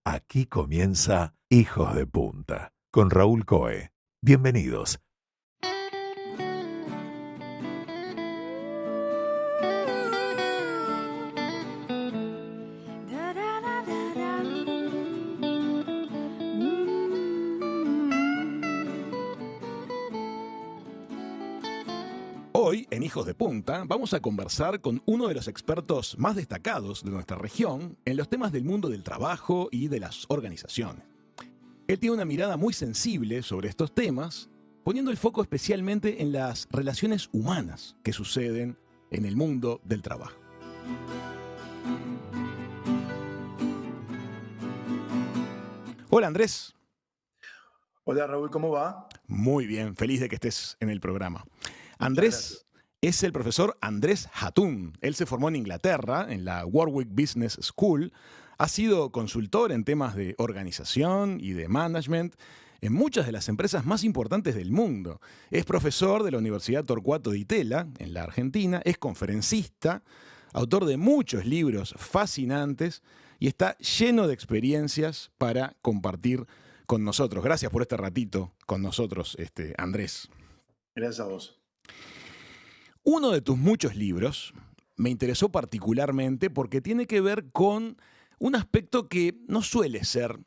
Aquí comienza Hijos de Punta, con Raúl Coe. Bienvenidos. Hoy, en Hijos de Punta, vamos a conversar con uno de los expertos más destacados de nuestra región en los temas del mundo del trabajo y de las organizaciones. Él tiene una mirada muy sensible sobre estos temas, poniendo el foco especialmente en las relaciones humanas que suceden en el mundo del trabajo. Hola Andrés. Hola Raúl, ¿cómo va? Muy bien, feliz de que estés en el programa. Muchas gracias. Andrés es el profesor Andrés Hatun. Él se formó en Inglaterra, en la Warwick Business School. Ha sido consultor en temas de organización y de management en muchas de las empresas más importantes del mundo. Es profesor de la Universidad Torcuato Di Tella, en la Argentina. Es conferencista, autor de muchos libros fascinantes y está lleno de experiencias para compartir con nosotros. Gracias por este ratito con nosotros, Andrés. Gracias a vos. Uno de tus muchos libros me interesó particularmente porque tiene que ver con un aspecto que no suele ser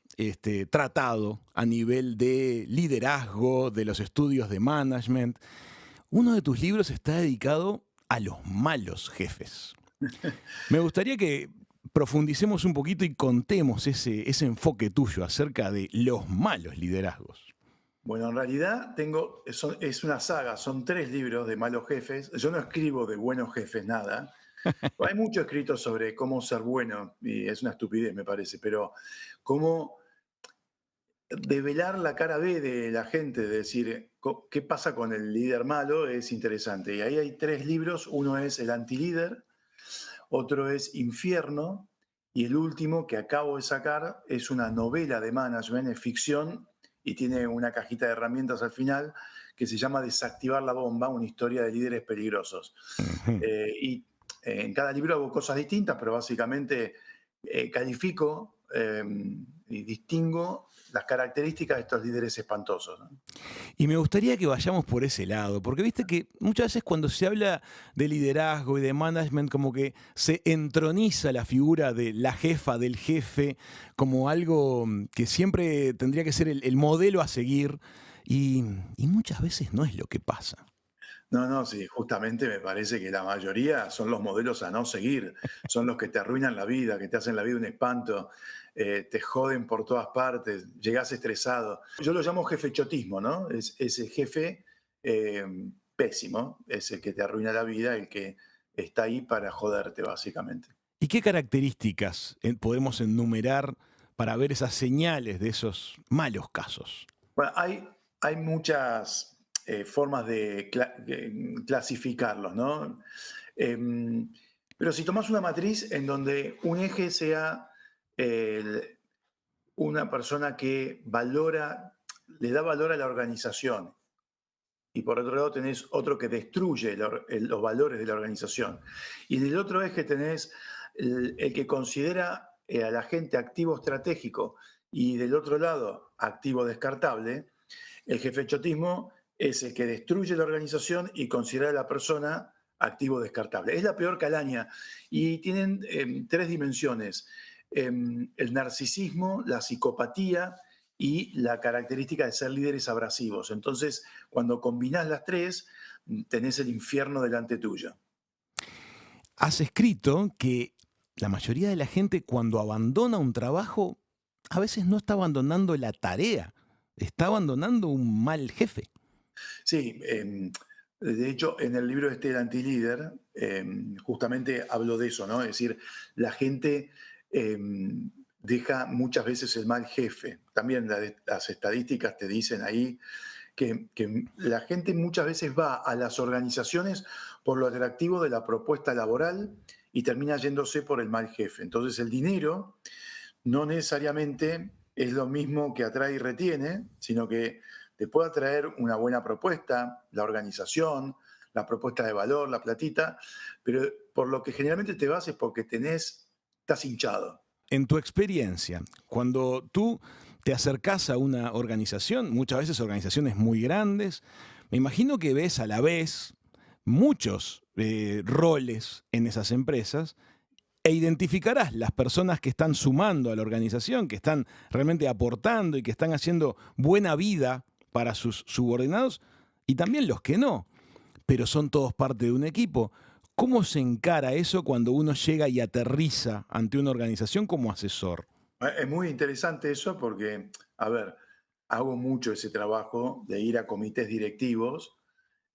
tratado a nivel de liderazgo, de los estudios de management. Uno de tus libros está dedicado a los malos jefes. Me gustaría que profundicemos un poquito y contemos ese enfoque tuyo acerca de los malos liderazgos. Bueno, en realidad es una saga, son 3 libros de malos jefes. Yo no escribo de buenos jefes nada. Hay mucho escrito sobre cómo ser bueno, y es una estupidez me parece, pero cómo develar la cara B de la gente, de decir qué pasa con el líder malo, es interesante. Y ahí hay 3 libros, uno es El Antilíder, otro es Infierno, y el último que acabo de sacar es una novela de management, es ficción, y tiene una cajita de herramientas al final que se llama Desactivar la bomba, una historia de líderes peligrosos. Ujú. En cada libro hago cosas distintas, pero básicamente califico y distingo las características de estos líderes espantosos, ¿no? Y me gustaría que vayamos por ese lado, porque viste que muchas veces cuando se habla de liderazgo y de management, como que se entroniza la figura de la jefa, del jefe, como algo que siempre tendría que ser el modelo a seguir, y muchas veces no es lo que pasa. No, sí, justamente me parece que la mayoría son los modelos a no seguir, son los que te arruinan la vida, que te hacen la vida un espanto, te joden por todas partes, llegás estresado. Yo lo llamo jefechotismo, ¿no? Es ese jefe eh, pésimo, es el que te arruina la vida, el que está ahí para joderte, básicamente. ¿Y qué características podemos enumerar para ver esas señales de esos malos casos? Bueno, hay muchas formas de clasificarlos, ¿no? Pero si tomás una matriz en donde un eje sea el- una persona que le da valor a la organización, y por otro lado tenés otro que destruye los valores de la organización, y en el otro eje tenés el que considera a la gente activo estratégico, y del otro lado activo descartable. El jefechotismo es el que destruye la organización y considera a la persona activo descartable. Es la peor calaña y tienen 3 dimensiones. El narcisismo, la psicopatía y la característica de ser líderes abrasivos. Entonces, cuando combinás las 3, tenés el infierno delante tuyo. Has escrito que la mayoría de la gente cuando abandona un trabajo, a veces no está abandonando la tarea, está abandonando un mal jefe. Sí, de hecho, en el libro El Antilíder, justamente hablo de eso, ¿no? Es decir, la gente deja muchas veces el mal jefe. También las estadísticas te dicen ahí que la gente muchas veces va a las organizaciones por lo atractivo de la propuesta laboral y termina yéndose por el mal jefe. Entonces, el dinero no necesariamente es lo mismo que atrae y retiene, sino que te puede atraer una buena propuesta, la organización, la propuesta de valor, la platita, pero por lo que generalmente te vas es porque estás hinchado. en tu experiencia, cuando tú te acercás a una organización, muchas veces organizaciones muy grandes, me imagino que ves a la vez muchos roles en esas empresas e identificarás las personas que están sumando a la organización, que están realmente aportando y que están haciendo buena vida para sus subordinados, y también los que no, pero son todos parte de un equipo. ¿Cómo se encara eso cuando uno llega y aterriza ante una organización como asesor? Es muy interesante eso porque, a ver, hago mucho ese trabajo de ir a comités directivos.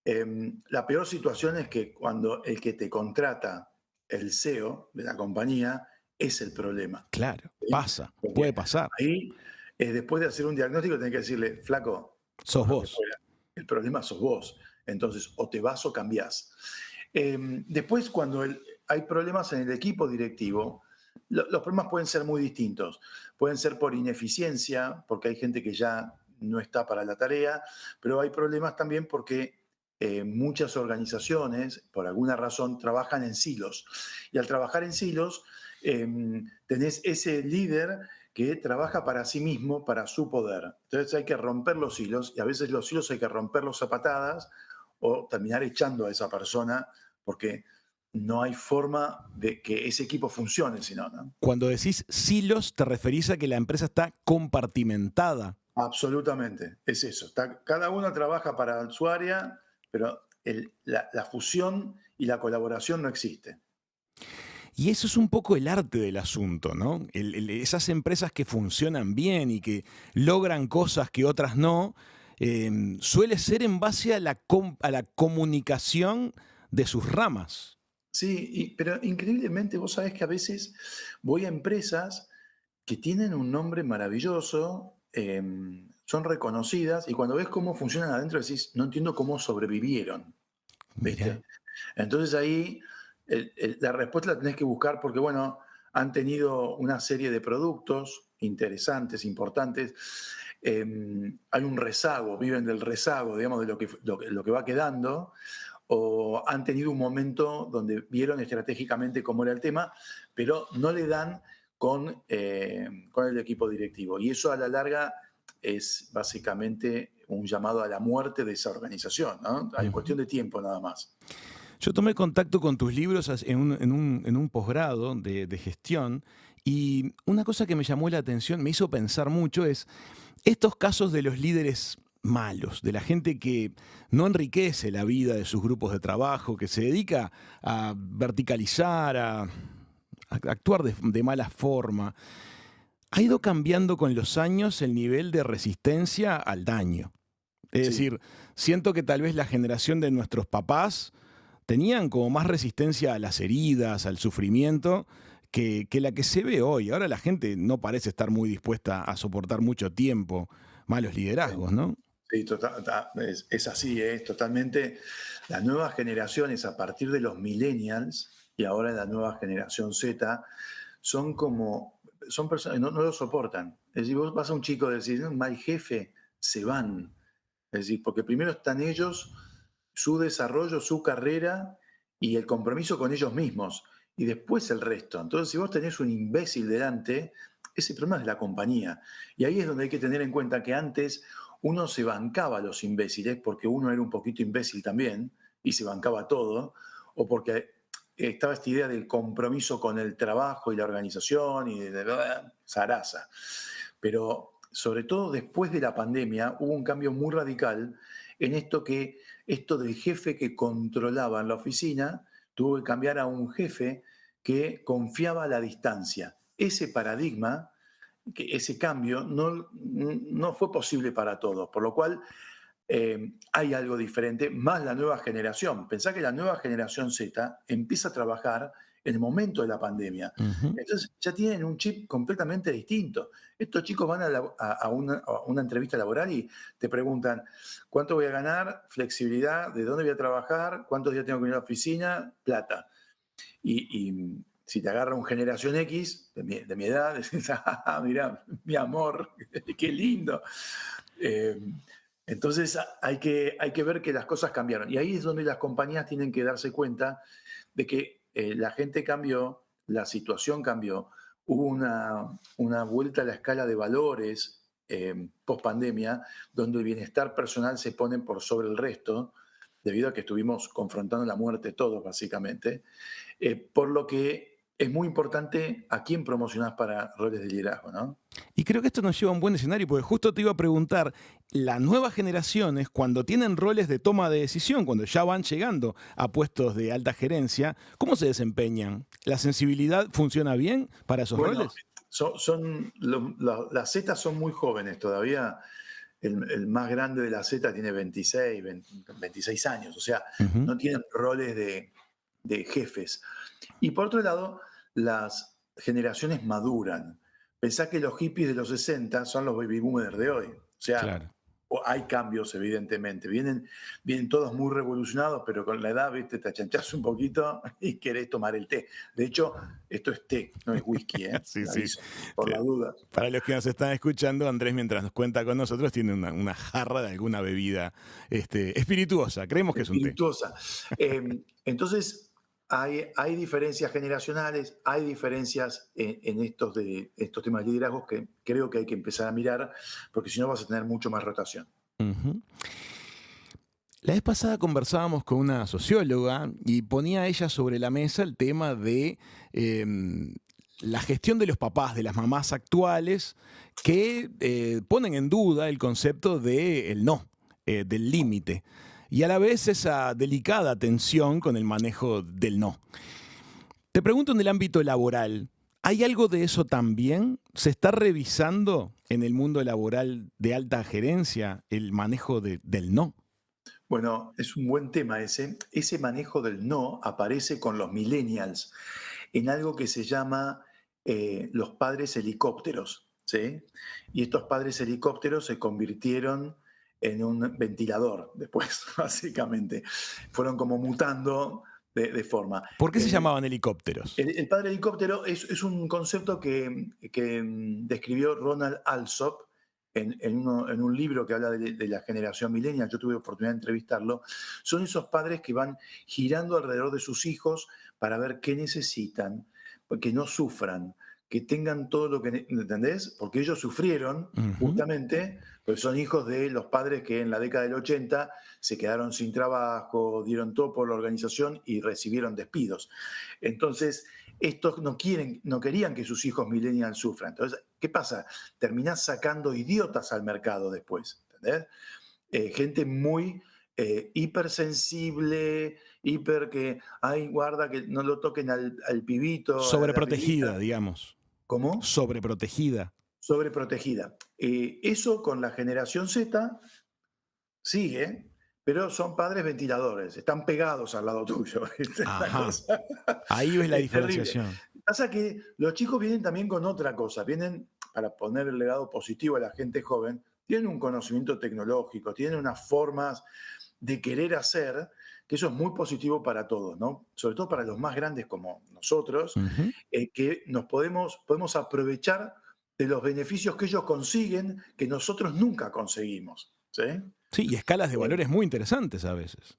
La peor situación es que cuando el que te contrata, el CEO de la compañía, es el problema. Claro, ¿Sí? pasa, Porque puede pasar. ahí, después de hacer un diagnóstico, tenés que decirle, flaco, Sos por lo que vos. fuera, el problema sos vos. Entonces, o te vas o cambiás. Después, cuando hay problemas en el equipo directivo, los problemas pueden ser muy distintos. Pueden ser por ineficiencia, porque hay gente que ya no está para la tarea, pero hay problemas también porque muchas organizaciones, por alguna razón, trabajan en silos. Y al trabajar en silos, tenés ese líder que trabaja para sí mismo, para su poder. Entonces hay que romper los hilos, y a veces los hilos hay que romperlos a patadas o terminar echando a esa persona, porque no hay forma de que ese equipo funcione, sino, ¿no? Cuando decís silos, te referís a que la empresa está compartimentada. Absolutamente, es eso. Cada uno trabaja para su área, pero la fusión y la colaboración no existe. Y eso es un poco el arte del asunto, ¿no? Esas empresas que funcionan bien y que logran cosas que otras no, suele ser en base a a la comunicación de sus ramas. Sí, pero increíblemente vos sabés que a veces voy a empresas que tienen un nombre maravilloso, son reconocidas, y cuando ves cómo funcionan adentro decís, no entiendo cómo sobrevivieron, Mira, ¿viste? Entonces ahí la respuesta la tenés que buscar porque, bueno, han tenido una serie de productos interesantes, importantes. Hay un rezago, viven del rezago, digamos, de lo que va quedando, o han tenido un momento donde vieron estratégicamente cómo era el tema, pero no le dan con el equipo directivo. Y eso a la larga es básicamente un llamado a la muerte de esa organización, ¿no? Hay cuestión de tiempo nada más. yo tomé contacto con tus libros en un posgrado de gestión y una cosa que me llamó la atención, me hizo pensar mucho, es estos casos de los líderes malos, de la gente que no enriquece la vida de sus grupos de trabajo, que se dedica a verticalizar, a actuar de mala forma. Ha ido cambiando con los años el nivel de resistencia al daño. Es Sí. decir, siento que tal vez la generación de nuestros papás tenían como más resistencia a las heridas, al sufrimiento, que la que se ve hoy. Ahora la gente no parece estar muy dispuesta a soportar mucho tiempo malos liderazgos, ¿no? Sí, es así, es totalmente. Las nuevas generaciones, a partir de los millennials y ahora la nueva generación Z, son personas, no lo soportan. Es decir, vos vas a un chico y decís, "No, mal jefe", se van. Es decir, porque primero están ellos, su desarrollo, su carrera y el compromiso con ellos mismos, y después el resto. Entonces, si vos tenés un imbécil delante, ese problema es la compañía. Y ahí es donde hay que tener en cuenta que antes uno se bancaba a los imbéciles porque uno era un poquito imbécil también y se bancaba todo, o porque estaba esta idea del compromiso con el trabajo y la organización y de zaraza. Pero sobre todo después de la pandemia hubo un cambio muy radical en esto del jefe que controlaba en la oficina tuvo que cambiar a un jefe que confiaba a la distancia. Ese paradigma, ese cambio, no fue posible para todos, por lo cual hay algo diferente, más la nueva generación. Pensá que la nueva generación Z empieza a trabajar en el momento de la pandemia. Ujú. Entonces ya tienen un chip completamente distinto. Estos chicos van a una entrevista laboral y te preguntan, ¿cuánto voy a ganar? Flexibilidad, ¿de dónde voy a trabajar? ¿Cuántos días tengo que ir a la oficina? Plata. Y si te agarra un generación X, de mi edad, decís, ah, mira, mi amor, qué lindo. Eh, entonces hay que ver que las cosas cambiaron. Y ahí es donde las compañías tienen que darse cuenta de que la gente cambió, la situación cambió. hubo una vuelta a la escala de valores post pandemia, donde el bienestar personal se pone por sobre el resto, debido a que estuvimos confrontando la muerte todos, básicamente. Por lo que es muy importante a quién promocionás para roles de liderazgo, ¿no? Y creo que esto nos lleva a un buen escenario, porque justo te iba a preguntar, las nuevas generaciones, cuando tienen roles de toma de decisión, cuando ya van llegando a puestos de alta gerencia, ¿cómo se desempeñan? ¿La sensibilidad funciona bien para esos Bueno, roles? las Zetas son muy jóvenes todavía. El más grande de la Z tiene 26 años, o sea, Ujú. no tienen roles de jefes. Y por otro lado, las generaciones maduran. Pensá que los hippies de los 60 son los baby boomers de hoy. O sea, Claro. hay cambios, evidentemente. Vienen todos muy revolucionados, pero con la edad, viste, te achanchás un poquito y querés tomar el té. De hecho, esto es té, no es whisky, ¿eh? Sí, Te sí. aviso, por Sí. la duda. Para los que nos están escuchando, Andrés, mientras nos cuenta con nosotros, tiene una jarra de alguna bebida espirituosa. Creemos que es un té. Espirituosa. Entonces, hay diferencias generacionales, hay diferencias en estos temas de liderazgo que creo que hay que empezar a mirar, porque si no vas a tener mucho más rotación. Ujú. La vez pasada conversábamos con una socióloga y ponía ella sobre la mesa el tema de la gestión de los papás, de las mamás actuales, que ponen en duda el concepto del no, del límite, y a la vez esa delicada tensión con el manejo del no. Te pregunto en el ámbito laboral, ¿hay algo de eso también? ¿Se está revisando en el mundo laboral de alta gerencia el manejo del no? Bueno, es un buen tema ese. Ese manejo del no aparece con los millennials en algo que se llama los padres helicópteros, ¿sí? Y estos padres helicópteros se convirtieron en un ventilador después, básicamente. Fueron como mutando de forma. ¿Por qué se llamaban helicópteros? El padre helicóptero es un concepto que describió Ronald Alsop en un libro que habla de la generación millennial. Yo tuve oportunidad de entrevistarlo. Son esos padres que van girando alrededor de sus hijos para ver qué necesitan, que no sufran, que tengan todo lo que, ¿entendés? Porque ellos sufrieron Ujú. justamente, pues son hijos de los padres que en la década del 80 se quedaron sin trabajo, dieron todo por la organización y recibieron despidos. Entonces, estos no querían que sus hijos millennials sufran. Entonces, ¿qué pasa? Terminás sacando idiotas al mercado después, ¿entendés? Gente muy hipersensible, hiper que, ay, guarda que no lo toquen al pibito, a la Sobreprotegida, pibita. digamos. ¿Cómo? Sobreprotegida. Sobreprotegida. Eso con la generación Z sigue, pero son padres ventiladores, están pegados al lado tuyo. ¿Viste? Una Ajá. cosa Ahí ves la es terrible. diferenciación. Pasa que los chicos vienen también con otra cosa, vienen para poner el legado positivo a la gente joven, tienen un conocimiento tecnológico, tienen unas formas de querer hacer, que eso es muy positivo para todos, ¿no? Sobre todo para los más grandes como nosotros, Ujú. que podemos aprovechar de los beneficios que ellos consiguen que nosotros nunca conseguimos. ¿Sí? Sí, y escalas de Eh, valores muy interesantes a veces.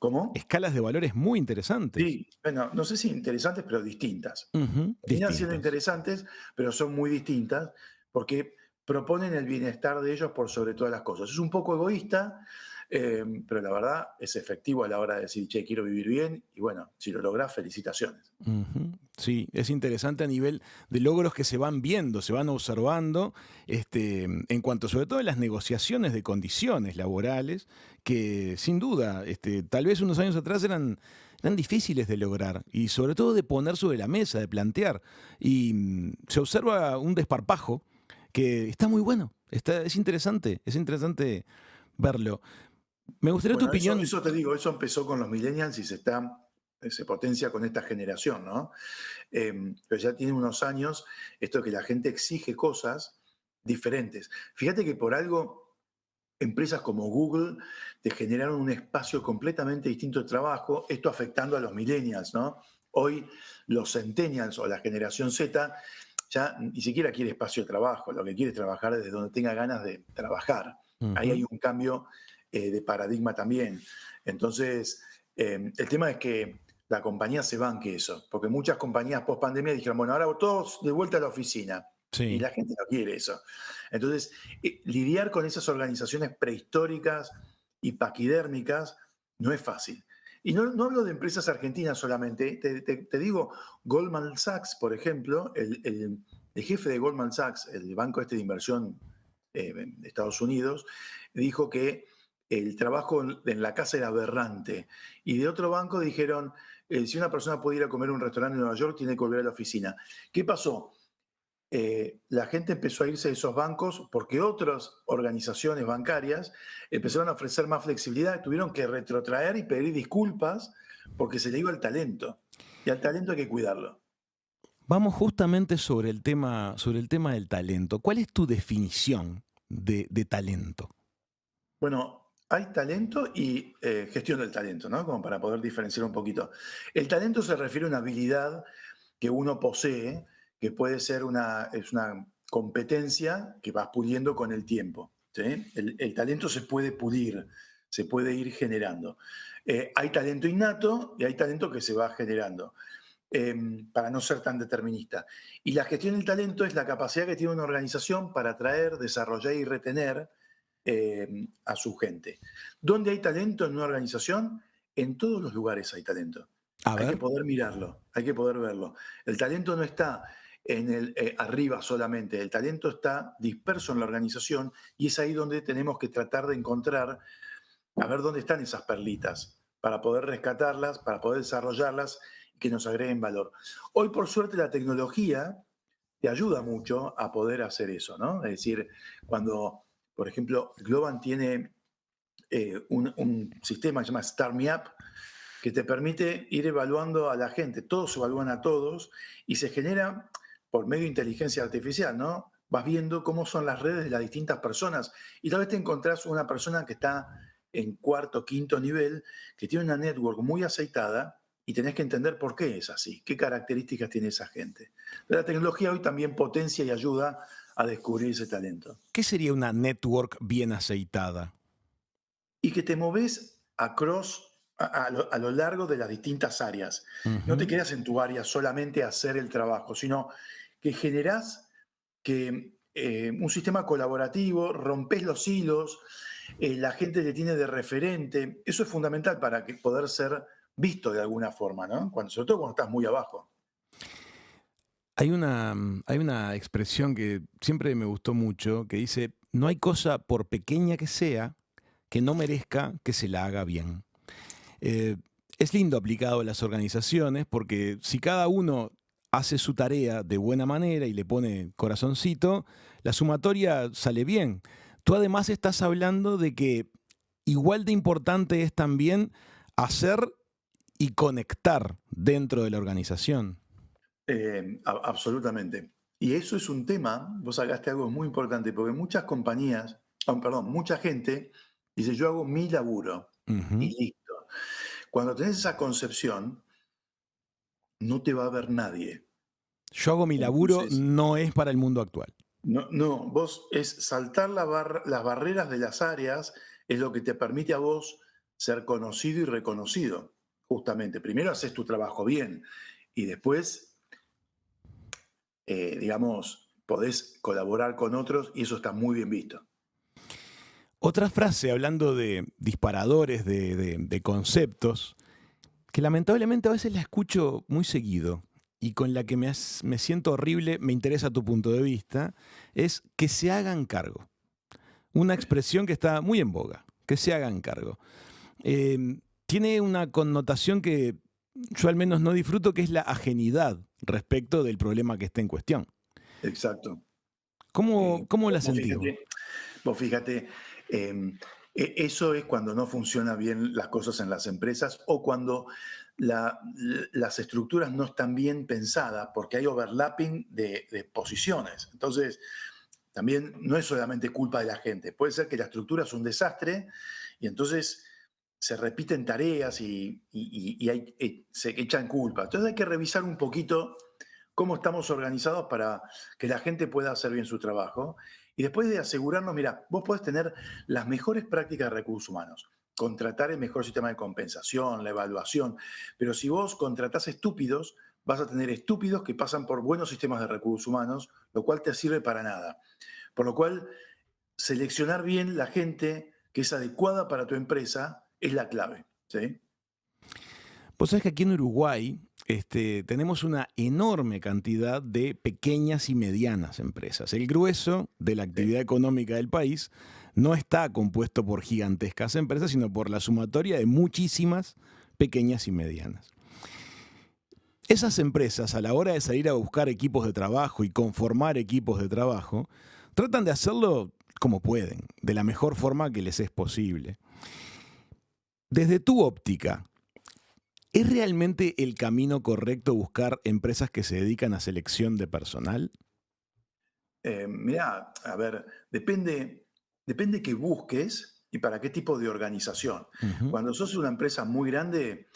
¿Cómo? Escalas de valores muy interesantes. Sí, bueno, no sé si interesantes, pero distintas. Ujú. Terminan siendo Distintas. interesantes, pero son muy distintas porque proponen el bienestar de ellos por sobre todas las cosas. Es un poco egoísta, pero la verdad es efectivo a la hora de decir, che, quiero vivir bien, y bueno, si lo lográs, felicitaciones. Ujú. Sí, es interesante a nivel de logros que se van viendo, se van observando, en cuanto sobre todo a las negociaciones de condiciones laborales, que sin duda, tal vez unos años atrás eran difíciles de lograr y sobre todo de poner sobre la mesa, de plantear. Y se observa un desparpajo que está muy bueno, es interesante verlo. Me gustaría tu Bueno, opinión. eso te digo, eso empezó con los millennials y se potencia con esta generación, ¿no? Pero ya tiene unos años esto de que la gente exige cosas diferentes. Fíjate que por algo empresas como Google te generaron un espacio completamente distinto de trabajo, esto afectando a los millennials, ¿no? Hoy los centennials o la generación Z ya ni siquiera quiere espacio de trabajo, lo que quiere es trabajar desde donde tenga ganas de trabajar. Ahí Ujú. hay un cambio de paradigma también. Entonces, el tema es que la compañía se banque eso, porque muchas compañías post pandemia dijeron, bueno, ahora todos de vuelta a la oficina. Y Sí. la gente no quiere eso. Entonces, lidiar con esas organizaciones prehistóricas y paquidérmicas no es fácil. Y no hablo de empresas argentinas solamente, te digo, Goldman Sachs, por ejemplo, el jefe de Goldman Sachs, el banco este de inversión de Estados Unidos, dijo que el trabajo en la casa era aberrante. Y de otro banco dijeron, si una persona puede ir a comer a un restaurante en Nueva York, tiene que volver a la oficina. ¿Qué pasó? La gente empezó a irse de esos bancos porque otras organizaciones bancarias empezaron a ofrecer más flexibilidad, tuvieron que retrotraer y pedir disculpas porque se le iba el talento. Y al talento hay que cuidarlo. Vamos justamente sobre el tema del talento. ¿Cuál es tu definición de talento? Bueno, hay talento y gestión del talento, ¿no? Como para poder diferenciar un poquito. El talento se refiere a una habilidad que uno posee, que puede ser es una competencia que vas puliendo con el tiempo. ¿Sí? El talento se puede pulir, se puede ir generando. Hay talento innato y hay talento que se va generando, para no ser tan determinista. Y la gestión del talento es la capacidad que tiene una organización para atraer, desarrollar y retener a su gente. ¿Dónde hay talento en una organización? En todos los lugares hay talento. A Hay que ver. poder mirarlo, hay que poder verlo. El talento no está en arriba solamente, el talento está disperso en la organización y es ahí donde tenemos que tratar de encontrar, a ver dónde están esas perlitas, para poder rescatarlas, para poder desarrollarlas y que nos agreguen valor. Hoy, por suerte, la tecnología te ayuda mucho a poder hacer eso, ¿no? Es decir, cuando, por ejemplo, Globan tiene un sistema que se llama Start Me Up, que te permite ir evaluando a la gente. Todos evalúan a todos y se genera por medio de inteligencia artificial, ¿no? Vas viendo cómo son las redes de las distintas personas y tal vez te encontrás una persona que está en cuarto, quinto nivel, que tiene una network muy aceitada y tenés que entender por qué es así, qué características tiene esa gente. Pero la tecnología hoy también potencia y ayuda a descubrir ese talento. ¿Qué sería una network bien aceitada? Y que te moves a lo largo de las distintas áreas. No te Ujú. quedas en tu área solamente a hacer el trabajo, sino que generás un sistema colaborativo, rompes los hilos, la gente te tiene de referente. Eso es fundamental para poder ser visto de alguna forma, ¿no? Sobre todo cuando estás muy abajo. Hay una expresión que siempre me gustó mucho que dice, no hay cosa por pequeña que sea que no merezca que se la haga bien. Eh, es lindo aplicado a las organizaciones porque si cada uno hace su tarea de buena manera y le pone corazoncito, la sumatoria sale bien. Tú además estás hablando de que igual de importante es también hacer y conectar dentro de la organización. Absolutamente. Y eso es un tema, vos sacaste algo muy importante, porque muchas compañías, perdón, mucha gente dice, yo hago mi laburo Ujú. y listo. Cuando tenés esa concepción, no te va a ver nadie. Yo hago mi laburo, Entonces, no es para el mundo actual. no, vos es saltar las barreras de las áreas, es lo que te permite a vos ser conocido y reconocido, justamente. Primero haces tu trabajo bien y después, digamos, podés colaborar con otros y eso está muy bien visto. Otra frase, hablando de disparadores de conceptos, que lamentablemente a veces la escucho muy seguido y con la que me siento horrible, me interesa tu punto de vista, es que se hagan cargo. Una expresión que está muy en boga, que se hagan cargo. Tiene una connotación que yo al menos no disfruto, que es la ajenidad respecto del problema que está en cuestión. Exacto. ¿Cómo la Vos sentís vos? fíjate, vos fíjate, eso es cuando no funcionan bien las cosas en las empresas o cuando las estructuras no están bien pensadas porque hay overlapping de posiciones. Entonces, también no es solamente culpa de la gente, puede ser que la estructura es un desastre y entonces se repiten tareas y se echan culpa. Entonces hay que revisar un poquito cómo estamos organizados para que la gente pueda hacer bien su trabajo. Y después de asegurarnos, mira, vos podés tener las mejores prácticas de recursos humanos, contratar el mejor sistema de compensación, la evaluación, pero si vos contratás estúpidos, vas a tener estúpidos que pasan por buenos sistemas de recursos humanos, lo cual te sirve para nada. Por lo cual, seleccionar bien la gente que es adecuada para tu empresa es la clave, ¿sí? Vos sabés que aquí en Uruguay tenemos una enorme cantidad de pequeñas y medianas empresas. El grueso de la actividad económica del país no está compuesto por gigantescas empresas, sino por la sumatoria de muchísimas pequeñas y medianas. Esas empresas, a la hora de salir a buscar equipos de trabajo y conformar equipos de trabajo, tratan de hacerlo como pueden, de la mejor forma que les es posible. Desde tu óptica, ¿es realmente el camino correcto buscar empresas que se dedican a selección de personal? Mirá, a ver, depende qué busques y para qué tipo de organización. Ujú. Cuando sos una empresa muy grande,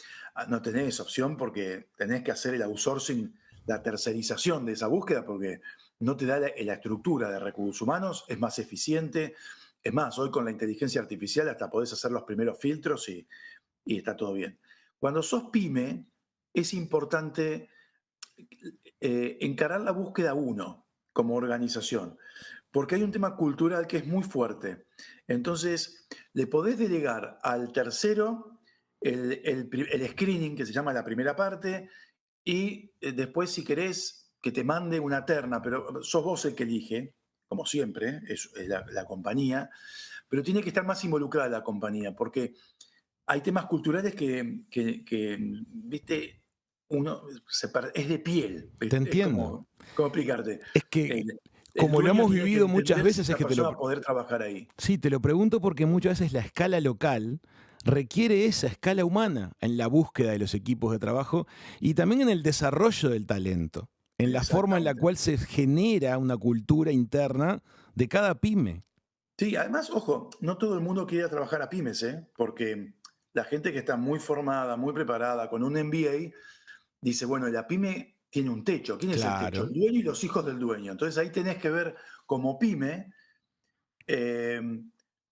no tenés opción porque tenés que hacer el outsourcing, la tercerización de esa búsqueda, porque no te da la estructura de recursos humanos, es más eficiente. Es más, hoy con la inteligencia artificial hasta podés hacer los primeros filtros y está todo bien. Cuando sos pyme, es importante encarar la búsqueda uno como organización, porque hay un tema cultural que es muy fuerte. Entonces, le podés delegar al tercero el screening, que se llama la primera parte, y después, si querés, que te mande una terna, pero sos vos el que elige, como siempre, es la compañía, pero tiene que estar más involucrada la compañía, porque hay temas culturales que, viste, es de piel, Te es entiendo. como, ¿cómo explicarte? Es que, El como lo dueño hemos tiene que vivido muchas entender si veces, es esa que persona va a poder trabajar ahí. sí, te lo pregunto porque muchas veces la escala local requiere esa escala humana en la búsqueda de los equipos de trabajo y también en el desarrollo del talento, en la forma en la Exactamente. cual se genera una cultura interna de cada pyme. Sí, además, ojo, no todo el mundo quiere ir a trabajar a pymes, ¿eh? Porque la gente que está muy formada, muy preparada, con un MBA, dice, bueno, la pyme tiene un techo. ¿Quién es el techo? Claro. El dueño y los hijos del dueño. Entonces ahí tenés que ver como pyme eh,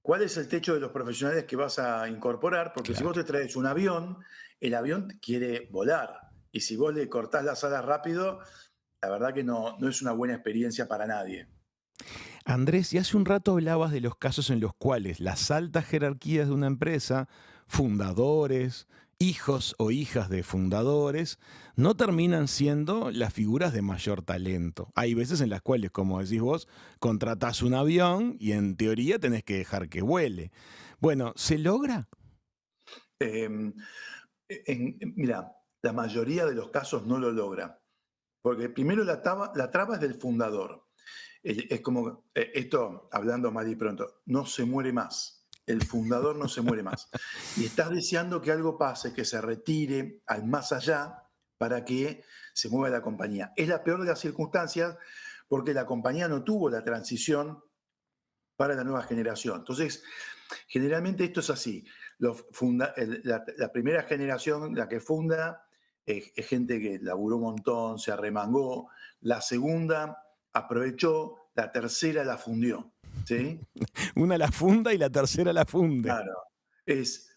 cuál es el techo de los profesionales que vas a incorporar, porque si vos Claro. te traes un avión, el avión quiere volar. Y si vos le cortás las alas rápido, la verdad que no es una buena experiencia para nadie. Andrés, y hace un rato hablabas de los casos en los cuales las altas jerarquías de una empresa, fundadores, hijos o hijas de fundadores, no terminan siendo las figuras de mayor talento. Hay veces en las cuales, como decís vos, contratás un avión y en teoría tenés que dejar que vuele. Bueno, ¿se logra? Eh, Mira, la mayoría de los casos no lo logra, porque primero la traba es del fundador. Es como, esto, hablando mal y pronto, no se muere más. El fundador no se muere más. Y estás deseando que algo pase, que se retire al más allá para que se mueva la compañía. Es la peor de las circunstancias porque la compañía no tuvo la transición para la nueva generación. Entonces, generalmente esto es así. La primera generación, la que funda, es gente que laburó un montón, se arremangó. La segunda aprovechó, la tercera la fundió. ¿Sí? Una la funda y la tercera la funde. Claro. Es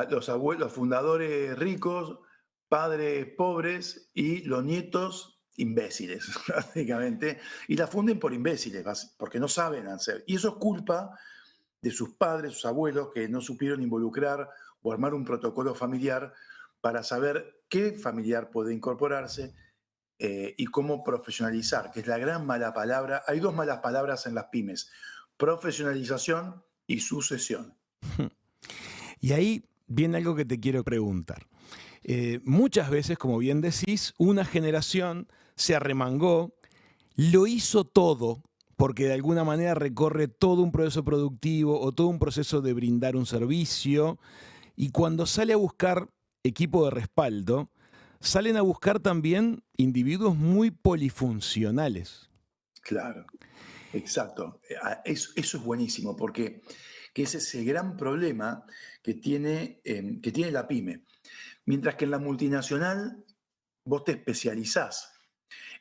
los fundadores ricos, padres pobres y los nietos imbéciles, básicamente. Y la funden por imbéciles, porque no saben hacer. Y eso es culpa de sus padres, sus abuelos, que no supieron involucrar o armar un protocolo familiar para saber qué familiar puede incorporarse y cómo profesionalizar, que es la gran mala palabra. Hay dos malas palabras en las pymes: profesionalización y sucesión. Y ahí viene algo que te quiero preguntar. Muchas veces, como bien decís, una generación se arremangó, lo hizo todo, porque de alguna manera recorre todo un proceso productivo o todo un proceso de brindar un servicio, y cuando sale a buscar equipo de respaldo, salen a buscar también individuos muy polifuncionales. Claro, exacto. Eso es buenísimo, porque que ese es el gran problema que tiene la pyme. Mientras que en la multinacional vos te especializás.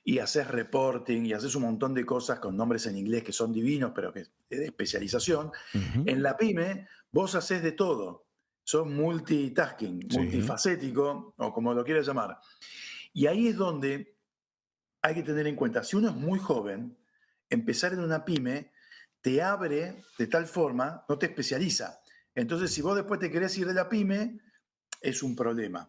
y haces reporting y haces un montón de cosas con nombres en inglés que son divinos, pero que es de especialización. Ujú. En la pyme, vos haces de todo. Sos multitasking, Sí. multifacético, o como lo quieras llamar. Y ahí es donde hay que tener en cuenta, si uno es muy joven, empezar en una pyme te abre de tal forma, no te especializa. Entonces, si vos después te querés ir de la pyme, es un problema.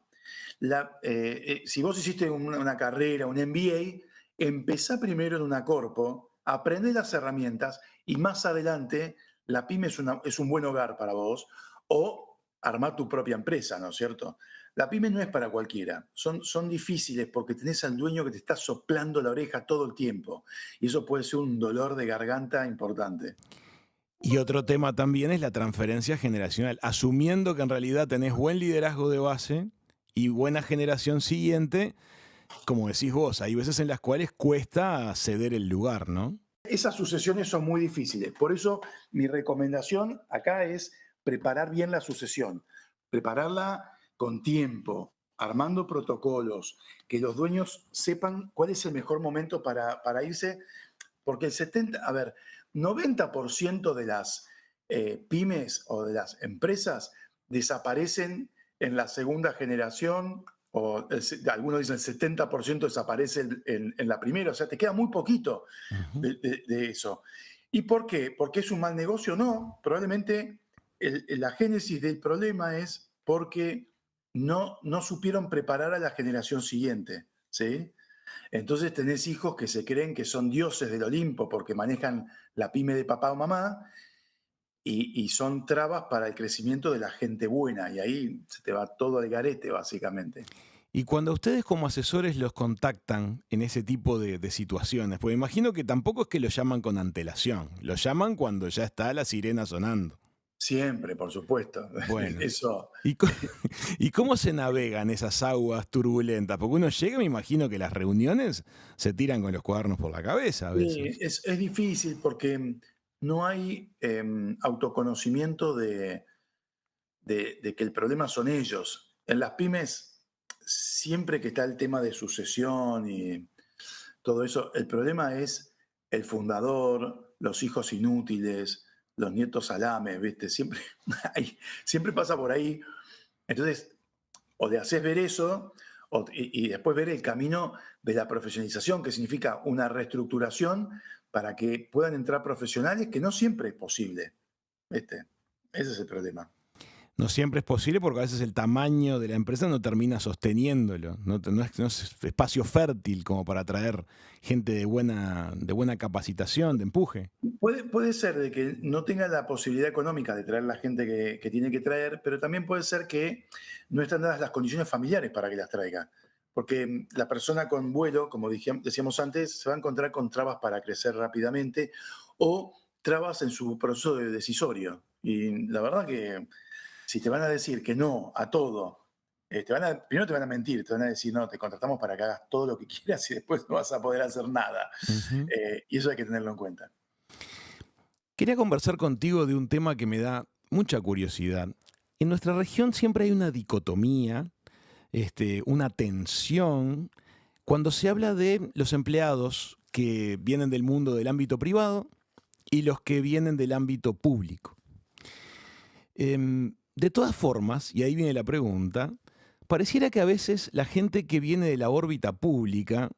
Si vos hiciste una carrera, un MBA, empezá primero en una corpo, aprende las herramientas y más adelante la pyme es un buen hogar para vos o armar tu propia empresa, ¿no es cierto? La pyme no es para cualquiera, son difíciles porque tenés al dueño que te está soplando la oreja todo el tiempo y eso puede ser un dolor de garganta importante. Y otro tema también es la transferencia generacional, asumiendo que en realidad tenés buen liderazgo de base y buena generación siguiente, como decís vos, hay veces en las cuales cuesta ceder el lugar, ¿no? Esas sucesiones son muy difíciles, por eso mi recomendación acá es preparar bien la sucesión, prepararla con tiempo, armando protocolos, que los dueños sepan cuál es el mejor momento para irse, porque el 90% de las pymes o de las empresas desaparecen en la segunda generación, o algunos dicen el 70% desaparece en la primera, o sea, te queda muy poquito Ujú. de eso. ¿Y por qué? ¿Porque es un mal negocio? No, probablemente la génesis del problema es porque no supieron preparar a la generación siguiente, ¿sí? Entonces tenés hijos que se creen que son dioses del Olimpo porque manejan la pyme de papá o mamá y son trabas para el crecimiento de la gente buena y ahí se te va todo al garete básicamente. Y cuando ustedes como asesores los contactan en ese tipo de situaciones, pues imagino que tampoco es que los llaman con antelación, los llaman cuando ya está la sirena sonando. Siempre, por supuesto. Bueno, Eso. ¿y, y cómo se navegan esas aguas turbulentas? Porque uno llega, me imagino que las reuniones se tiran con los cuadernos por la cabeza a Sí, veces. es difícil porque no hay autoconocimiento de que el problema son ellos. En las pymes, siempre que está el tema de sucesión y todo eso, el problema es el fundador, los hijos inútiles, los nietos salames, ¿viste? Siempre, siempre pasa por ahí. Entonces, o le haces ver eso, y después ver el camino de la profesionalización, que significa una reestructuración para que puedan entrar profesionales, que no siempre es posible. ¿Viste? Ese es el problema. No siempre es posible porque a veces el tamaño de la empresa no termina sosteniéndolo. No es espacio fértil como para atraer gente de buena capacitación, de empuje. Puede ser de que no tenga la posibilidad económica de traer la gente que tiene que traer, pero también puede ser que no están dadas las condiciones familiares para que las traiga. Porque la persona con vuelo, como decíamos antes, se va a encontrar con trabas para crecer rápidamente o trabas en su proceso de decisorio. Y la verdad que si te van a decir que no a todo, primero te van a mentir, te van a decir, no, te contratamos para que hagas todo lo que quieras y después no vas a poder hacer nada. Ujú. Y eso hay que tenerlo en cuenta. Quería conversar contigo de un tema que me da mucha curiosidad. En nuestra región siempre hay una dicotomía, una tensión, cuando se habla de los empleados que vienen del mundo del ámbito privado y los que vienen del ámbito público. De todas formas, y ahí viene la pregunta, pareciera que a veces la gente que viene de la órbita pública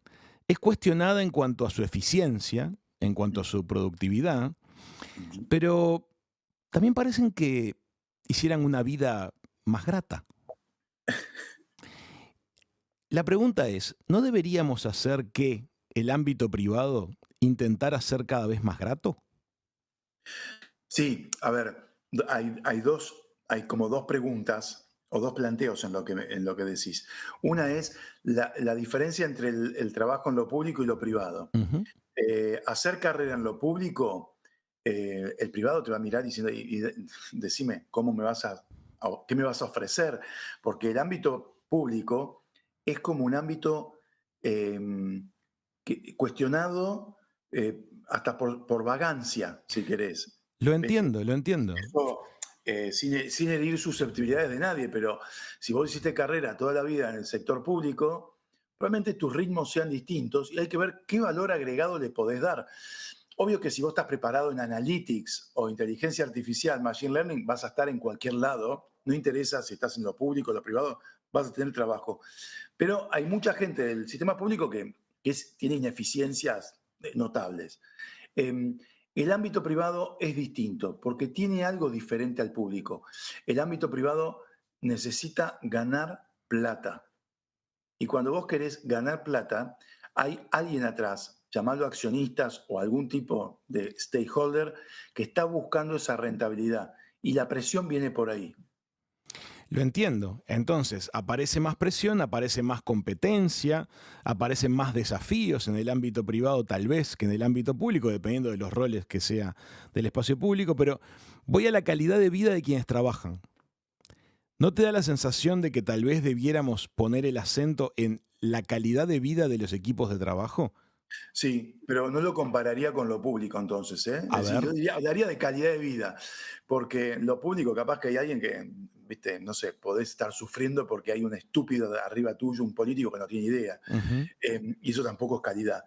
es cuestionada en cuanto a su eficiencia, en cuanto a su productividad, pero también parecen que hicieran una vida más grata. La pregunta es, ¿no deberíamos hacer que el ámbito privado intentara ser cada vez más grato? Sí, a ver, hay como dos preguntas o dos planteos en lo que decís. Una es la diferencia entre el trabajo en lo público y lo privado. Ujú. Hacer carrera en lo público, el privado te va a mirar diciendo, decime, ¿qué me vas a ofrecer? Porque el ámbito público es como un ámbito eh, cuestionado hasta por vagancia, si querés. Lo ¿Viste? entiendo, lo entiendo. Eso, sin herir susceptibilidades de nadie, pero si vos hiciste carrera toda la vida en el sector público, probablemente tus ritmos sean distintos y hay que ver qué valor agregado le podés dar. Obvio que si vos estás preparado en analytics o inteligencia artificial, machine learning, vas a estar en cualquier lado. No interesa si estás en lo público o lo privado, vas a tener trabajo. Pero hay mucha gente del sistema público que tiene ineficiencias notables. El ámbito privado es distinto porque tiene algo diferente al público. El ámbito privado necesita ganar plata. Y cuando vos querés ganar plata, hay alguien atrás, llamarlo accionistas o algún tipo de stakeholder, que está buscando esa rentabilidad. Y la presión viene por ahí. Lo entiendo. Entonces, aparece más presión, aparece más competencia, aparecen más desafíos en el ámbito privado tal vez que en el ámbito público, dependiendo de los roles que sea del espacio público, pero voy a la calidad de vida de quienes trabajan. ¿No te da la sensación de que tal vez debiéramos poner el acento en la calidad de vida de los equipos de trabajo? Sí, pero no lo compararía con lo público entonces, ¿eh? A Es decir, ver. yo hablaría de calidad de vida, porque lo público capaz que hay alguien que, viste, no sé, podés estar sufriendo porque hay un estúpido de arriba tuyo, un político que no tiene idea, Ujú. y eso tampoco es calidad.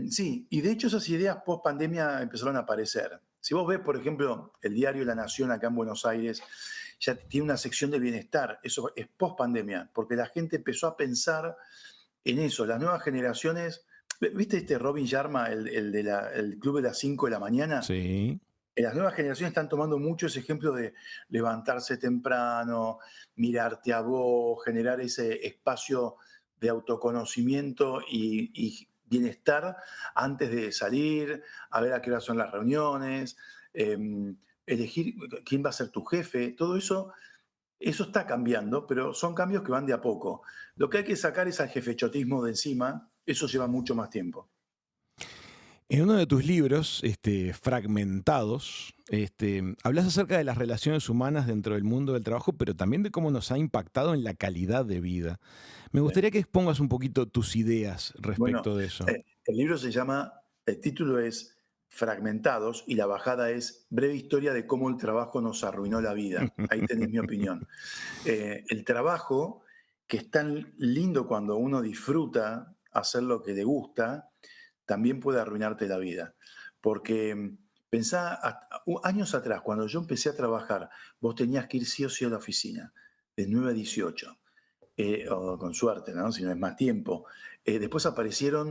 Sí, y de hecho esas ideas post pandemia empezaron a aparecer. Si vos ves, por ejemplo, el diario La Nación acá en Buenos Aires, ya tiene una sección de bienestar, eso es post pandemia, porque la gente empezó a pensar en eso, las nuevas generaciones. ¿Viste este Robin Sharma, el club de las 5 de la mañana? Sí. Las nuevas generaciones están tomando mucho ese ejemplo de levantarse temprano, mirarte a vos, generar ese espacio de autoconocimiento y bienestar antes de salir, a ver a qué hora son las reuniones, elegir quién va a ser tu jefe, todo eso. Eso está cambiando, pero son cambios que van de a poco. Lo que hay que sacar es al jefechotismo de encima, eso lleva mucho más tiempo. En uno de tus libros, Fragmentados, hablas acerca de las relaciones humanas dentro del mundo del trabajo, pero también de cómo nos ha impactado en la calidad de vida. Me ¿Sí? gustaría que expongas un poquito tus ideas Bueno, respecto de eso. el libro el título es Fragmentados y la bajada es Breve historia de cómo el trabajo nos arruinó la vida. Ahí tenés mi opinión. El trabajo, que es tan lindo cuando uno disfruta hacer lo que le gusta, también puede arruinarte la vida. Porque pensá, años atrás, cuando yo empecé a trabajar, vos tenías que ir sí o sí a la oficina, de 9 a 18, o con suerte, ¿no? Si no es más tiempo. Después apareció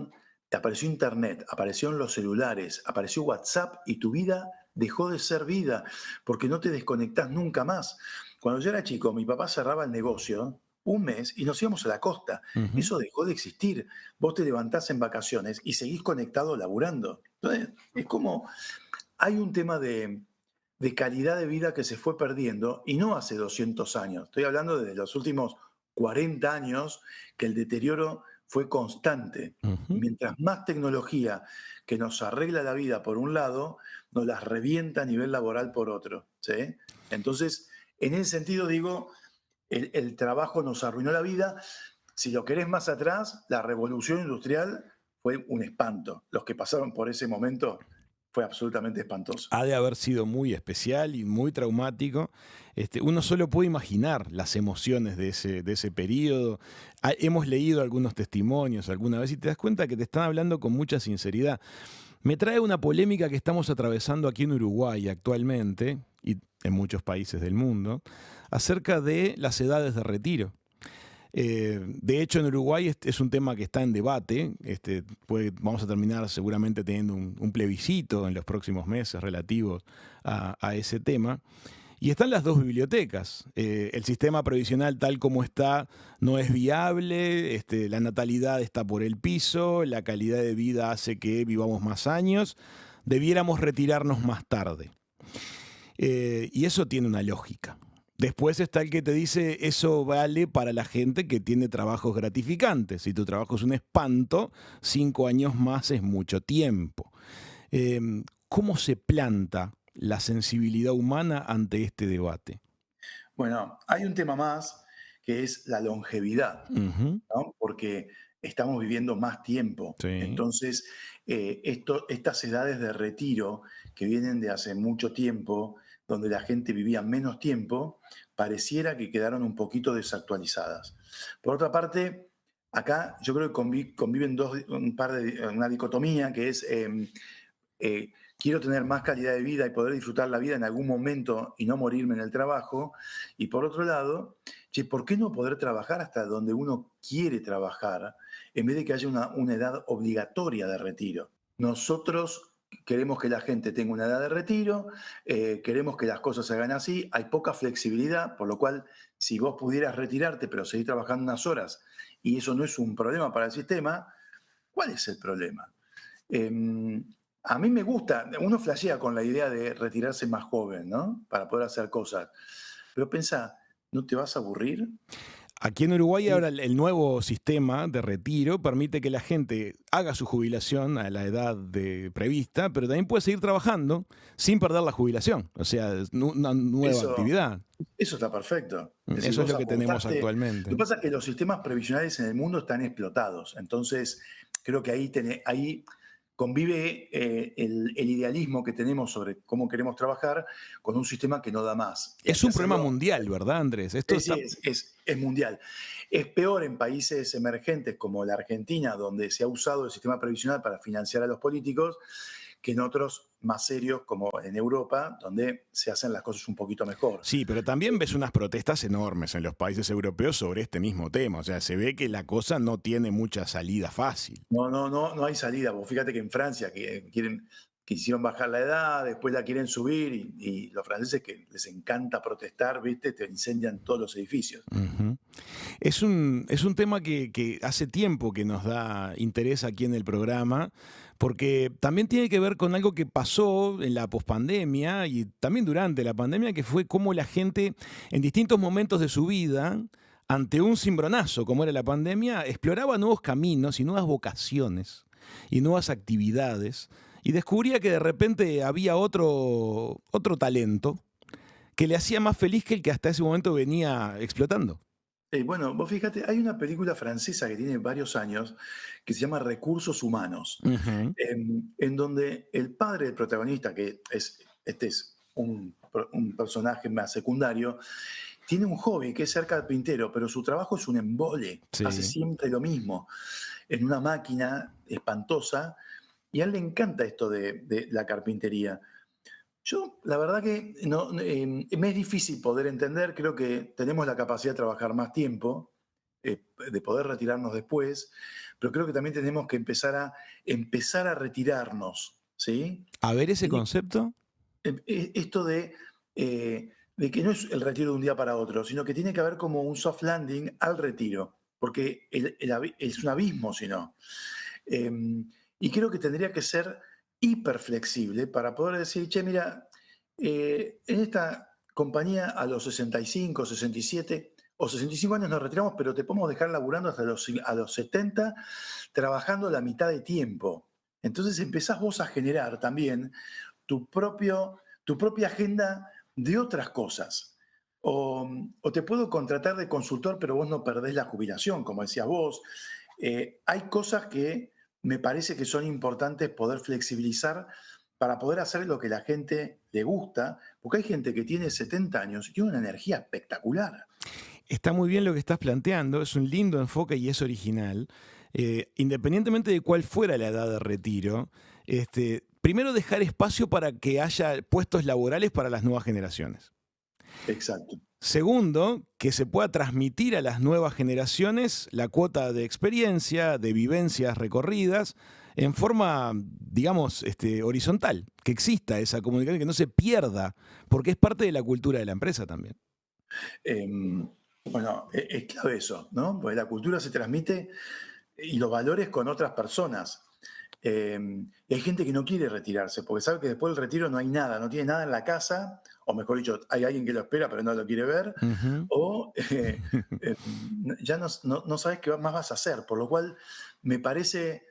Internet, aparecieron los celulares, apareció WhatsApp y tu vida dejó de ser vida, porque no te desconectás nunca más. Cuando yo era chico, mi papá cerraba el negocio un mes y nos íbamos a la costa. Ujú. Eso dejó de existir. Vos te levantás en vacaciones y seguís conectado laburando. Entonces, es como, hay un tema de calidad de vida que se fue perdiendo y no hace 200 años. Estoy hablando de los últimos 40 años que el deterioro fue constante. Ujú. Mientras más tecnología que nos arregla la vida por un lado, nos las revienta a nivel laboral por otro. ¿Sí? Entonces, en ese sentido digo, el trabajo nos arruinó la vida. Si lo querés más atrás, la revolución industrial fue un espanto. Los que pasaron por ese momento fue absolutamente espantoso. Ha de haber sido muy especial y muy traumático. Uno solo puede imaginar las emociones de ese periodo. Hemos leído algunos testimonios alguna vez y te das cuenta que te están hablando con mucha sinceridad. Me trae una polémica que estamos atravesando aquí en Uruguay actualmente y en muchos países del mundo acerca de las edades de retiro. De hecho, en Uruguay es un tema que está en debate. Vamos a terminar seguramente teniendo un plebiscito en los próximos meses relativos a ese tema. Y están las dos bibliotecas. El sistema previsional tal como está no es viable, la natalidad está por el piso, la calidad de vida hace que vivamos más años, debiéramos retirarnos más tarde. Y eso tiene una lógica. Después está el que te dice, eso vale para la gente que tiene trabajos gratificantes. Si tu trabajo es un espanto, 5 años más es mucho tiempo. ¿Cómo se planta la sensibilidad humana ante este debate? Bueno, hay un tema más que es la longevidad, Ujú. ¿no? Porque estamos viviendo más tiempo. Sí. Entonces, estas edades de retiro que vienen de hace mucho tiempo, donde la gente vivía menos tiempo, pareciera que quedaron un poquito desactualizadas. Por otra parte, acá yo creo que conviven una dicotomía que es quiero tener más calidad de vida y poder disfrutar la vida en algún momento y no morirme en el trabajo. Y por otro lado, ¿por qué no poder trabajar hasta donde uno quiere trabajar en vez de que haya una edad obligatoria de retiro? Nosotros queremos que la gente tenga una edad de retiro, queremos que las cosas se hagan así, hay poca flexibilidad, por lo cual si vos pudieras retirarte pero seguir trabajando unas horas y eso no es un problema para el sistema, ¿cuál es el problema? A mí me gusta, uno flashea con la idea de retirarse más joven, ¿no? Para poder hacer cosas. Pero pensá, ¿no te vas a aburrir? Aquí en Uruguay Sí. ahora el nuevo sistema de retiro permite que la gente haga su jubilación a la edad prevista, pero también puede seguir trabajando sin perder la jubilación. O sea, es una nueva actividad. Eso está perfecto. decir, Eso es vos lo que tenemos aportaste. actualmente. Lo que pasa es que los sistemas previsionales en el mundo están explotados. Entonces, creo que ahí convive el idealismo que tenemos sobre cómo queremos trabajar con un sistema que no da más. Es un problema mundial, ¿verdad, Andrés? Esto Sí, es mundial. Es peor en países emergentes como la Argentina, donde se ha usado el sistema previsional para financiar a los políticos, que en otros más serios, como en Europa, donde se hacen las cosas un poquito mejor. Sí, pero también ves unas protestas enormes en los países europeos sobre este mismo tema. O sea, se ve que la cosa no tiene mucha salida fácil. No hay salida. Vos fíjate que en Francia quisieron bajar la edad, después la quieren subir y los franceses que les encanta protestar, ¿viste? Te incendian todos los edificios. Uh-huh. Es un tema que hace tiempo que nos da interés aquí en el programa, porque también tiene que ver con algo que pasó en la pospandemia y también durante la pandemia, que fue cómo la gente en distintos momentos de su vida, ante un cimbronazo como era la pandemia, exploraba nuevos caminos y nuevas vocaciones y nuevas actividades y descubría que de repente había otro talento que le hacía más feliz que el que hasta ese momento venía explotando. Bueno, vos fíjate, hay una película francesa que tiene varios años que se llama Recursos Humanos, Uh-huh. en donde el padre del protagonista, este es un personaje más secundario, tiene un hobby que es ser carpintero, pero su trabajo es un embole, Sí. hace siempre lo mismo, en una máquina espantosa, y a él le encanta esto de la carpintería. Yo, la verdad que me es difícil poder entender, creo que tenemos la capacidad de trabajar más tiempo, de poder retirarnos después, pero creo que también tenemos que empezar a retirarnos, ¿sí? A ver ese concepto. Esto de que no es el retiro de un día para otro, sino que tiene que haber como un soft landing al retiro, porque es un abismo si no. Y creo que tendría que ser hiperflexible para poder decir, che, mira, en esta compañía a los 65, 67 o 65 años nos retiramos, pero te podemos dejar laburando hasta a los 70, trabajando la mitad de tiempo. Entonces empezás vos a generar también tu propia agenda de otras cosas. O te puedo contratar de consultor, pero vos no perdés la jubilación, como decías vos. Hay cosas que me parece que son importantes poder flexibilizar para poder hacer lo que la gente le gusta, porque hay gente que tiene 70 años y tiene una energía espectacular. Está muy bien lo que estás planteando, es un lindo enfoque y es original. Independientemente de cuál fuera la edad de retiro, primero dejar espacio para que haya puestos laborales para las nuevas generaciones. Exacto. Segundo, que se pueda transmitir a las nuevas generaciones la cuota de experiencia, de vivencias recorridas, en forma, digamos, horizontal, que exista esa comunicación, que no se pierda, porque es parte de la cultura de la empresa también. Bueno, es clave eso, ¿no? Porque la cultura se transmite y los valores con otras personas. Y hay gente que no quiere retirarse, porque sabe que después del retiro no hay nada, no tiene nada en la casa, o mejor dicho, hay alguien que lo espera pero no lo quiere ver, Uh-huh. o ya no sabes qué más vas a hacer, por lo cual me parece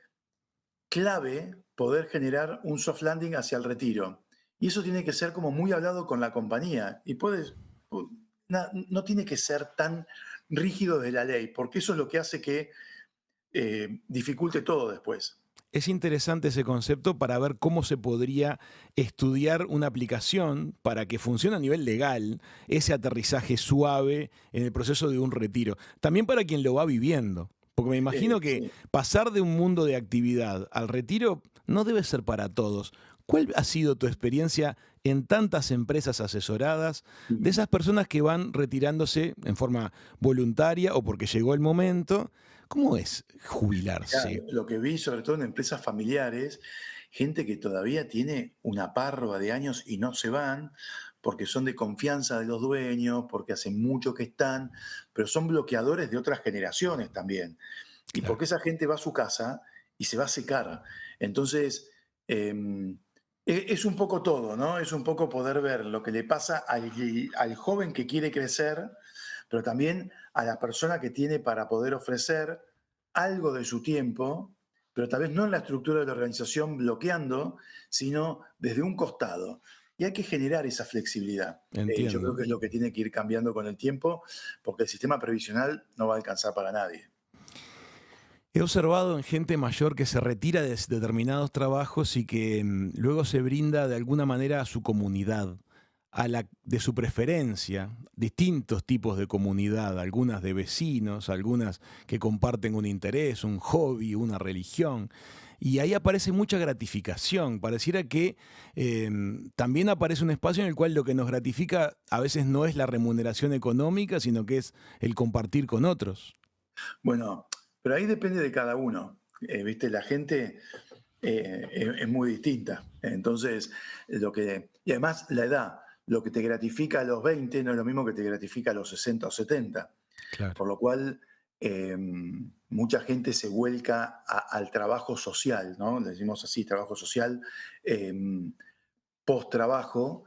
clave poder generar un soft landing hacia el retiro. Y eso tiene que ser como muy hablado con la compañía, y no tiene que ser tan rígido de la ley, porque eso es lo que hace que dificulte todo después. Es interesante ese concepto para ver cómo se podría estudiar una aplicación para que funcione a nivel legal ese aterrizaje suave en el proceso de un retiro. También para quien lo va viviendo, Porque me imagino que Sí. pasar de un mundo de actividad al retiro no debe ser para todos. ¿Cuál ha sido tu experiencia en tantas empresas asesoradas de esas personas que van retirándose en forma voluntaria o porque llegó el momento? ¿Cómo es Mirá, jubilarse? lo que vi, sobre todo en empresas familiares, gente que todavía tiene una parva de años y no se van porque son de confianza de los dueños, porque hace mucho que están, pero son bloqueadores de otras generaciones también. Y Claro. porque esa gente va a su casa y se va a secar. Entonces, es un poco todo, ¿no? Es un poco poder ver lo que le pasa al joven que quiere crecer, pero también a la persona que tiene para poder ofrecer algo de su tiempo, pero tal vez no en la estructura de la organización bloqueando, sino desde un costado. Y hay que generar esa flexibilidad. Yo creo Entiendo. que es lo que tiene que ir cambiando con el tiempo, porque el sistema previsional no va a alcanzar para nadie. He observado en gente mayor que se retira de determinados trabajos y que luego se brinda de alguna manera a su comunidad, a la de su preferencia, distintos tipos de comunidad, algunas de vecinos, algunas que comparten un interés, un hobby, una religión. Y ahí aparece mucha gratificación. Pareciera que también aparece un espacio en el cual lo que nos gratifica a veces no es la remuneración económica, sino que es el compartir con otros. Bueno, pero ahí depende de cada uno. ¿Viste? La gente es muy distinta. Entonces, y además la edad, lo que te gratifica a los 20 no es lo mismo que te gratifica a los 60 o 70. Claro. Por lo cual, mucha gente se vuelca al trabajo social, ¿no? Le decimos así, trabajo social, eh, post-trabajo.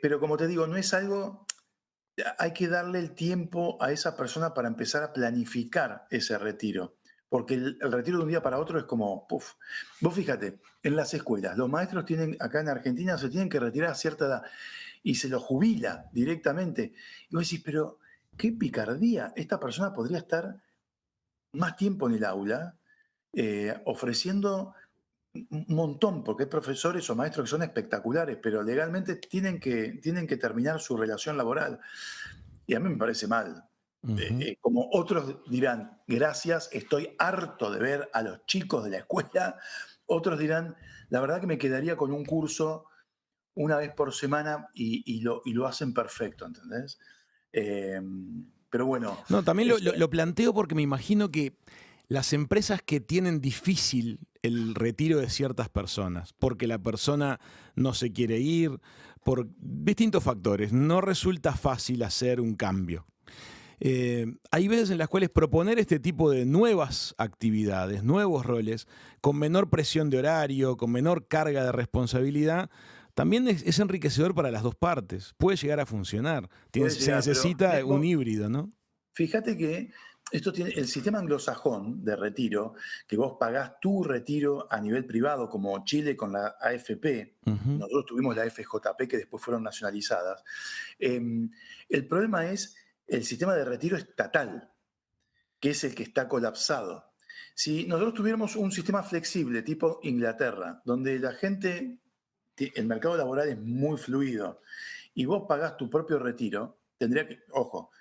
Pero como te digo, no es algo, hay que darle el tiempo a esa persona para empezar a planificar ese retiro. Porque el retiro de un día para otro es como, puff. Vos fíjate, en las escuelas, los maestros tienen, acá en Argentina, se tienen que retirar a cierta edad y se los jubila directamente. Y vos decís, pero qué picardía, esta persona podría estar más tiempo en el aula ofreciendo un montón, porque hay profesores o maestros que son espectaculares, pero legalmente tienen que terminar su relación laboral. Y a mí me parece mal. Ujú. Como otros dirán, gracias, estoy harto de ver a los chicos de la escuela. Otros dirán, la verdad que me quedaría con un curso una vez por semana y lo hacen perfecto, ¿entendés? Eh, pero bueno, No, también lo, eso, lo planteo porque me imagino que las empresas que tienen difícil el retiro de ciertas personas, porque la persona no se quiere ir, por distintos factores, no resulta fácil hacer un cambio. Hay veces en las cuales proponer este tipo de nuevas actividades, nuevos roles, con menor presión de horario, con menor carga de responsabilidad, también es enriquecedor para las dos partes. Puede llegar a funcionar. puede Se llegar, pero necesita un híbrido, ¿no? fíjate que esto tiene el sistema anglosajón de retiro, que vos pagás tu retiro a nivel privado, como Chile con la AFP. Ujú. Nosotros tuvimos la FJP que después fueron nacionalizadas. Eh, el problema es el sistema de retiro estatal, que es el que está colapsado. Si nosotros tuviéramos un sistema flexible tipo Inglaterra, donde la gente, el mercado laboral es muy fluido, y vos pagás tu propio retiro, tendría que, ojo,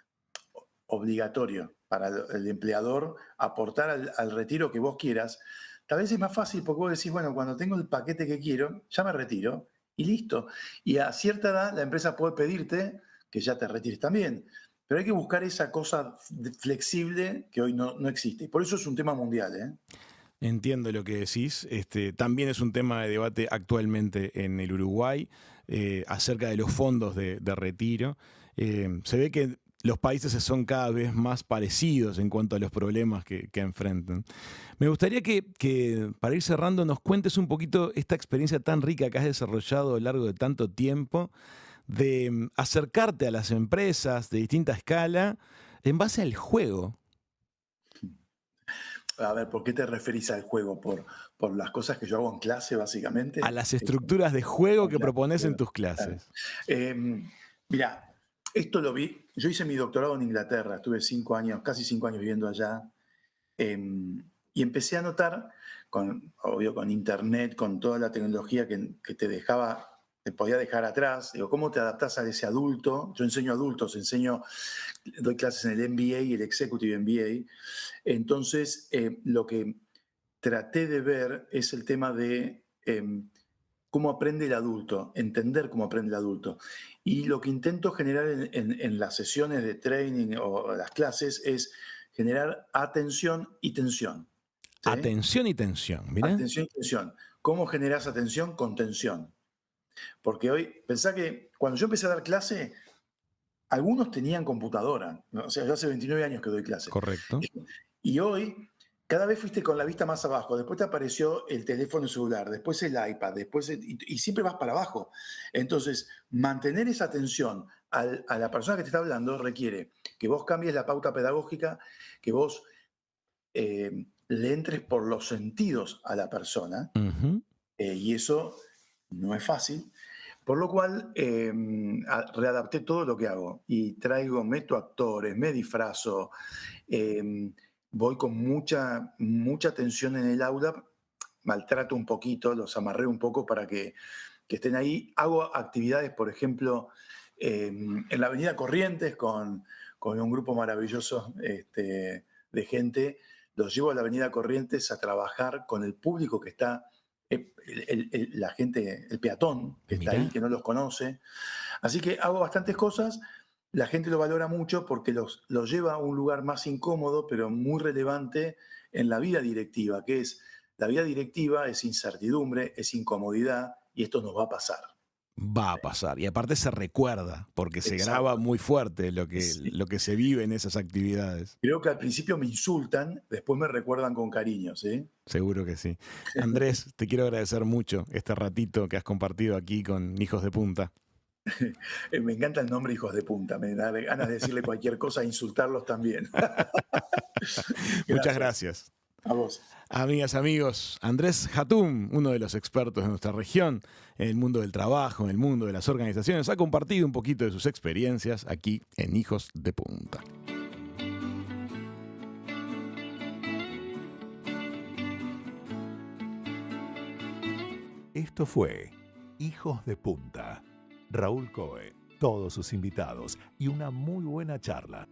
obligatorio para el empleador aportar al retiro que vos quieras, tal vez es más fácil porque vos decís, bueno, cuando tengo el paquete que quiero, ya me retiro y listo. Y a cierta edad la empresa puede pedirte que ya te retires también. Pero hay que buscar esa cosa flexible que hoy no existe. Y por eso es un tema mundial, ¿eh? Entiendo lo que decís. También es un tema de debate actualmente en el Uruguay acerca de los fondos de retiro. Se ve que los países son cada vez más parecidos en cuanto a los problemas que enfrentan. Me gustaría que, para ir cerrando, nos cuentes un poquito esta experiencia tan rica que has desarrollado a lo largo de tanto tiempo, de acercarte a las empresas de distinta escala en base al juego. A ver, ¿por qué te referís al juego? ¿Por las cosas que yo hago en clase, A básicamente? las estructuras de juego que Claro, propones en claro, tus claro. clases. Mirá, esto lo vi, yo hice mi doctorado en Inglaterra, estuve 5 años, casi 5 años viviendo allá, y empecé a notar, obvio con internet, con toda la tecnología que te dejaba te podía dejar atrás. Digo, ¿cómo te adaptás a ese adulto? Yo enseño a adultos, doy clases en el MBA y el Executive MBA. Entonces, lo que traté de ver es el tema de cómo aprende el adulto, entender cómo aprende el adulto. Y lo que intento generar en las sesiones de training o las clases es generar atención y tensión. ¿Sí? Atención y tensión, mirá. Atención y tensión. ¿Cómo generas atención con tensión? Porque hoy, pensá que cuando yo empecé a dar clase, algunos tenían computadora. ¿No? O sea, yo hace 29 años que doy clase. Correcto. Y hoy, cada vez fuiste con la vista más abajo. Después te apareció el teléfono celular, después el iPad, y siempre vas para abajo. Entonces, mantener esa atención a la persona que te está hablando requiere que vos cambies la pauta pedagógica, que vos le entres por los sentidos a la persona, y eso no es fácil. Por lo cual, readapté todo lo que hago y meto actores, me disfrazo, voy con mucha tensión en el aula, maltrato un poquito, los amarré un poco para que estén ahí. Hago actividades, por ejemplo, en la Avenida Corrientes con un grupo maravilloso de gente. Los llevo a la Avenida Corrientes a trabajar con el público que está, la gente, el peatón que está ahí, que no los conoce. Así que hago bastantes cosas. La gente lo valora mucho porque los lleva a un lugar más incómodo, pero muy relevante en la vida directiva, que es, la vida directiva es incertidumbre, es incomodidad, y esto nos va a pasar. Va a pasar. Y aparte se recuerda, porque se graba muy fuerte lo que se vive en esas actividades. Creo que al principio me insultan, después me recuerdan con cariño, ¿sí? Seguro que sí. Andrés, te quiero agradecer mucho este ratito que has compartido aquí con Hijos de Punta. Me encanta el nombre Hijos de Punta, me da ganas de decirle cualquier cosa e insultarlos también. Muchas gracias. A vos. Amigas, amigos, Andrés Hatun, uno de los expertos de nuestra región en el mundo del trabajo, en el mundo de las organizaciones, ha compartido un poquito de sus experiencias aquí en Hijos de Punta. Esto fue Hijos de Punta. Raúl Coe, todos sus invitados y una muy buena charla.